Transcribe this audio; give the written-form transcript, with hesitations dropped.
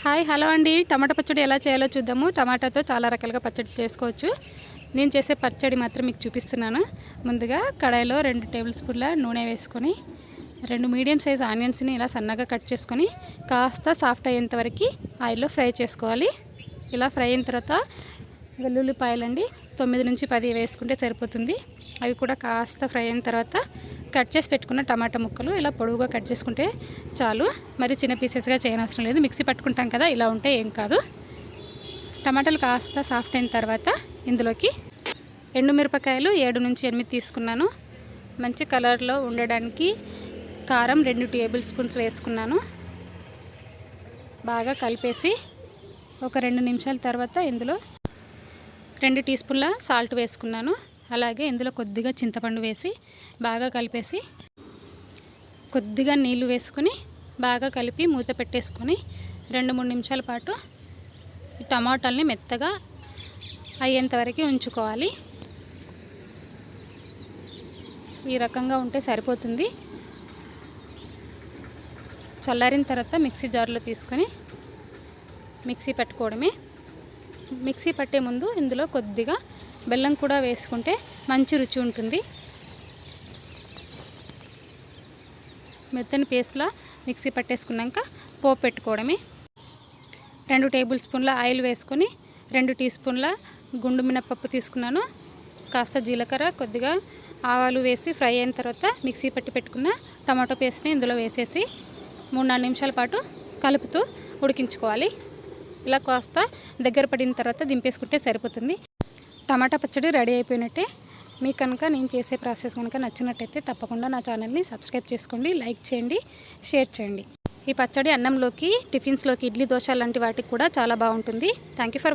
Hi hello అండి. టమాటా పచ్చడి ఎలా చేయాలో చూద్దాము. టమాటాతో చాలా రకాలుగా పచ్చడి చేసుకోవచ్చు. నేను చేసే పచ్చడి మాత్రం మీకు చూపిస్తున్నాను. ముందుగా కడాయిలో 2 టేబుల్ స్పూన్ల నూనె వేసుకొని 2 మీడియం సైజ్ ఆనియన్స్ని ఇలా సన్నగా కట్ చేసుకొని కాస్త సాఫ్ట్ అయ్యేంత వరకు ఆయిల్లో ఫ్రై చేసుకోవాలి. ఇలా ఫ్రై అయిన తర్వాత వెల్లుల్లిపాయలండి 9 నుంచి 10 వేసుకుంటే సరిపోతుంది. అవి కూడా కాస్త ఫ్రై అయిన తర్వాత కట్ చేసి పెట్టుకున్న టమాటా ముక్కలు ఇలా పొడవుగా కట్ చేసుకుంటే చాలు. మరి చిన్న పీసెస్గా చేయనవసరం లేదు. మిక్సీ పట్టుకుంటాం కదా, ఇలా ఉంటే ఏం కాదు. టమాటాలు కాస్త సాఫ్ట్ అయిన తర్వాత ఇందులోకి ఎండుమిరపకాయలు 7 నుంచి 8 తీసుకున్నాను. మంచి కలర్లో ఉండడానికి కారం 2 టేబుల్ స్పూన్స్ వేసుకున్నాను. బాగా కలిపేసి ఒక 2 నిమిషాల తర్వాత ఇందులో 2 టీ స్పూన్ల సాల్ట్ వేసుకున్నాను. అలాగే ఇందులో కొద్దిగా చింతపండు వేసి బాగా కలిపేసి కొద్దిగా నీళ్లు వేసుకొని బాగా కలిపి మూత పెట్టేసుకొని 2-3 నిమిషాల పాటు టమాటాలని మెత్తగా అయ్యేంత వరకు ఉంచుకోవాలి. ఈ రకంగా ఉంటే సరిపోతుంది. చల్లారిన తర్వాత మిక్సీ జార్లో తీసుకొని మిక్సీ పట్టుకోవడమే. మిక్సీ పట్టే ముందు ఇందులో కొద్దిగా బెల్లం కూడా వేసుకుంటే మంచి రుచి ఉంటుంది. మెత్తని పేస్ట్లా మిక్సీ పట్టేసుకున్నాక పోపు పెట్టుకోవడమే. 2 టేబుల్ స్పూన్ల ఆయిల్ వేసుకొని 2 టీ స్పూన్ల గుండు మినపప్పు తీసుకున్నాను. కాస్త జీలకర్ర కొద్దిగా ఆవాలు వేసి ఫ్రై అయిన తర్వాత మిక్సీ పట్టి పెట్టుకున్న టమాటో పేస్ట్ని ఇందులో వేసేసి 3-4 నిమిషాల పాటు కలుపుతూ ఉడికించుకోవాలి. ఇలా కాస్త దగ్గర పడిన తర్వాత దింపేసుకుంటే సరిపోతుంది. టమాటా పచ్చడి రెడీ అయిపోయినట్టే. మీకు కనుక నేను చేసే ప్రాసెస్ కనుక నచ్చినట్టయితే తప్పకుండా నా ఛానల్ని సబ్స్క్రైబ్ చేసుకోండి, లైక్ చేయండి, షేర్ చేయండి. ఈ పచ్చడి అన్నంలోకి, టిఫిన్స్లోకి, ఇడ్లీ, దోశ లాంటి వాటికి కూడా చాలా బాగుంటుంది. Thank you for